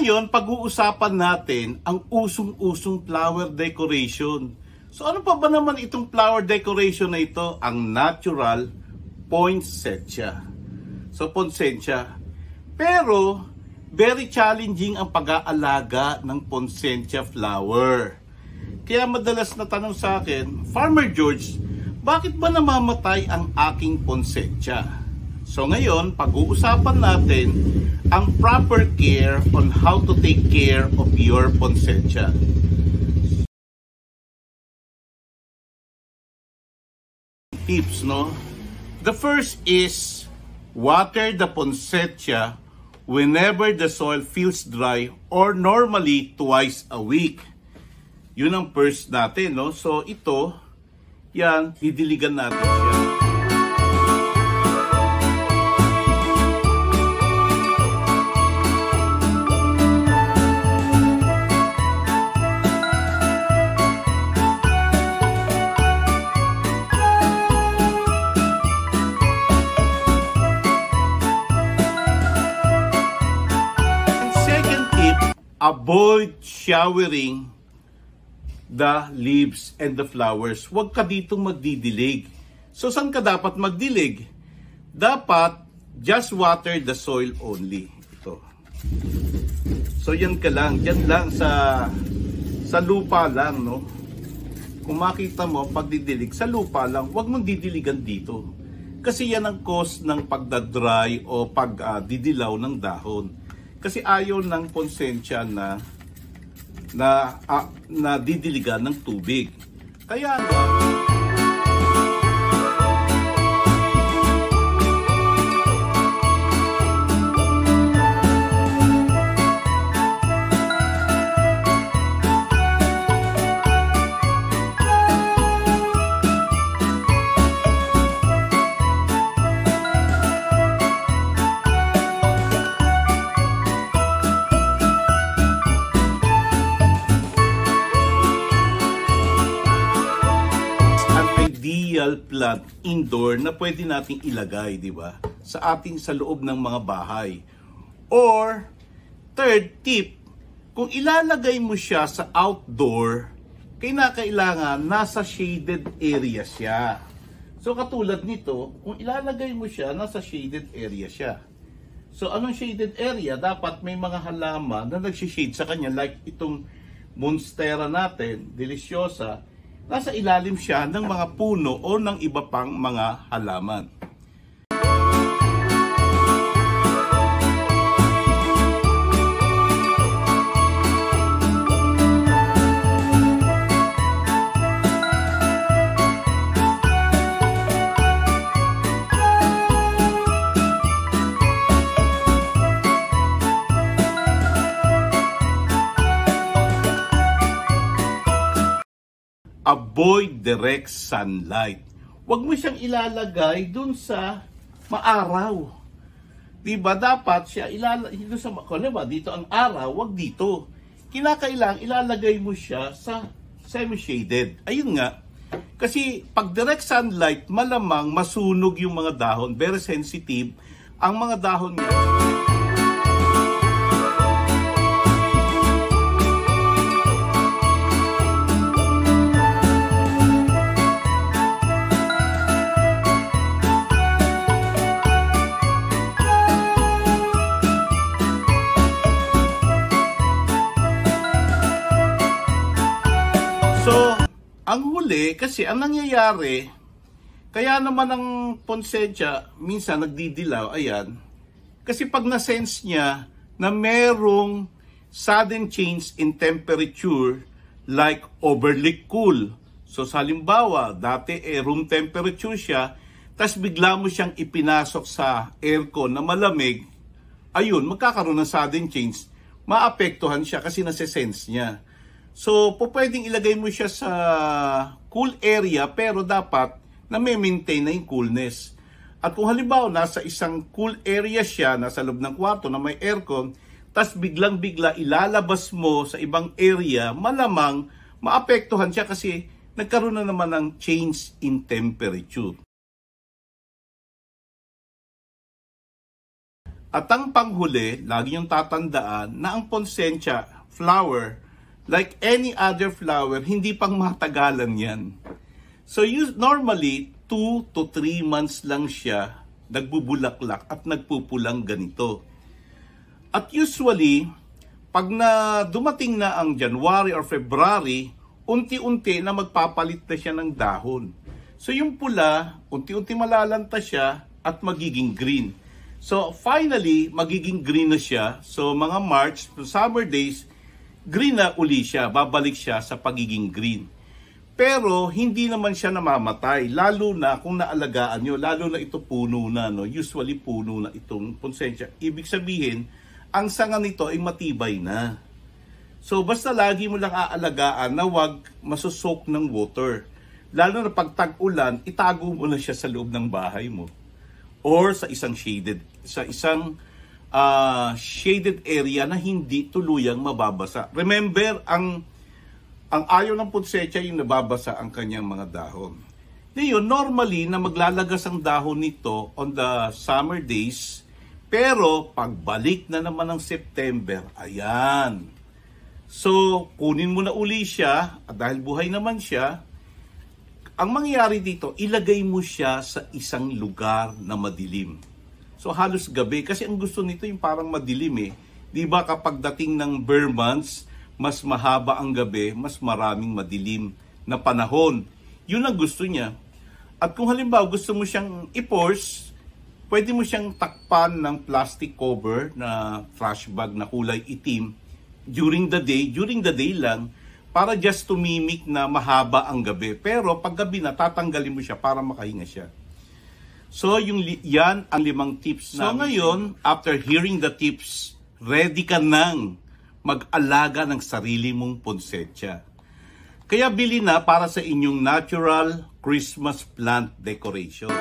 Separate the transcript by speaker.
Speaker 1: ngayon, pag-uusapan natin ang usong-usong flower decoration. So ano pa ba naman itong flower decoration na ito? Ang natural poinsettia. So poinsettia. Pero very challenging ang pag-aalaga ng poinsettia flower. Kaya madalas na tanong sa akin, Farmer George, bakit ba namamatay ang aking poinsettia? So ngayon, pag-uusapan natin ang proper care on how to take care of your poinsettia. Tips, no? The first is water the poinsettia whenever the soil feels dry or normally twice a week. Yun ang first natin, no? So ito, yan, didiligan natin siya. Avoid showering the leaves and the flowers. Huwag ka ditong magdidilig. So, saan ka dapat magdilig? Dapat just water the soil only. Ito. So, yan ka lang. Yan lang sa lupa lang, no? Kung makita mo, pagdidilig, sa lupa lang, huwag mong didiligan dito. Kasi yan ang cause ng pagdadry o pagdidilaw ng dahon. Kasi ayaw ng poinsettia na didiligan ng tubig. Kaya plant indoor na pwede nating ilagay, di ba? Sa loob ng mga bahay. Or third tip, kung ilalagay mo siya sa outdoor, kailangan nasa shaded area siya. So katulad nito, kung ilalagay mo siya, nasa shaded area siya. So anong shaded area? Dapat may mga halaman na nagsishade sa kanya, like itong monstera natin, deliciosa. Nasa ilalim siya ng mga puno o ng iba pang mga halaman. Avoid direct sunlight. Huwag mo siyang ilalagay dun sa maaraw. Diba? Dapat siya ilalagay dito sa maaraw. Dito ang araw, wag dito. Kinakailangan ilalagay mo siya sa semi-shaded. Ayun nga. Kasi pag direct sunlight, malamang masunog yung mga dahon. Very sensitive. Ang mga dahon niya. So, ang huli, kasi ang nangyayari, kaya naman ang poinsettia, minsan nagdidilaw, ayan, kasi pag na-sense niya na merong sudden change in temperature, like overly cool. So, sa halimbawa, dati room temperature siya, tas bigla mo siyang ipinasok sa aircon na malamig, ayun, magkakaroon ng sudden change, maapektuhan siya kasi nase-sense niya. So, pwedeng ilagay mo siya sa cool area pero dapat na may maintain na yung coolness. At kung halimbawa nasa isang cool area siya, nasa loob ng kwarto na may aircon, tas biglang-bigla ilalabas mo sa ibang area, malamang maapektuhan siya kasi nagkaroon na naman ng change in temperature. At ang panghuli, lagi yung tatandaan na ang poinsettia flower, like any other flower, hindi pang matagalan yan. So normally, 2 to 3 months lang siya nagbubulaklak at nagpupulang ganito. At usually, pag dumating na ang January or February, unti-unti na magpapalit na siya ng dahon. So yung pula, unti-unti malalanta siya at magiging green. So finally, magiging green na siya. So mga March, summer days, green na uli siya. Babalik siya sa pagiging green. Pero hindi naman siya namamatay. Lalo na kung naalagaan nyo. Lalo na ito puno na. No? Usually puno na itong poinsettia. Ibig sabihin, ang sanga nito ay matibay na. So basta lagi mo lang aalagaan na wag masusok ng water. Lalo na pag tag-ulan, itago mo na siya sa loob ng bahay mo. Or sa isang shaded area na hindi tuluyang mababasa. Remember, ang ayaw ng poinsettia yung nababasa ang kanyang mga dahon. Ngayon, normally na maglalagas ang dahon nito on the summer days, pero pagbalik na naman ng September, ayan. So, kunin mo na uli siya, at dahil buhay naman siya, ang mangyayari dito, ilagay mo siya sa isang lugar na madilim. So, halos gabi, kasi ang gusto nito yung parang madilim eh. Di ba kapag dating ng bare months, mas mahaba ang gabi, mas maraming madilim na panahon. Yun ang gusto niya. At kung halimbawa gusto mo siyang i-force, pwede mo siyang takpan ng plastic cover na trash bag na kulay itim during the day lang, para just to mimic na mahaba ang gabi. Pero pag gabi na, tatanggalin mo siya para makahinga siya. So, yan ang 5 tips namin. So ngayon, after hearing the tips, ready ka nang mag-alaga ng sarili mong poinsettia. Kaya bili na para sa inyong natural Christmas plant decoration.